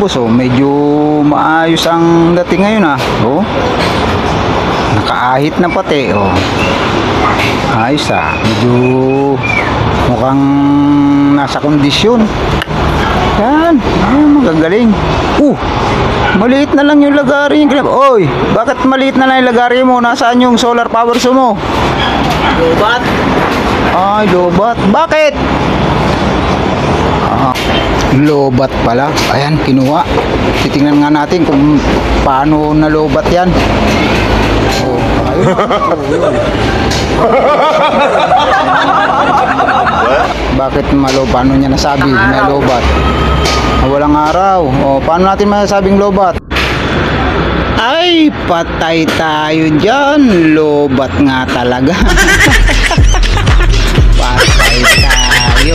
boss, oh. Medyo maayos ang dating ngayon, ah. Oh. Nakaahit na pati, oh. Ayos, ah. Medyo mukhang nasa kondisyon. Yan. Ay, magagaling. Maliit na lang yung lagari. Oy, bakit maliit na lang yung lagari mo? Nasaan yung solar power mo? Lobat. Ay, lobat. Bakit? Lobat pala. Ayan, kinuha. Titingnan nga natin kung paano nalobat yan. Oh, ayun. Bakit paano niya nasabi may lobat? Walang araw. Oh, paano natin masasabing lobat? Ay, patay tayo dyan. Lobat nga talaga. Patay tayo.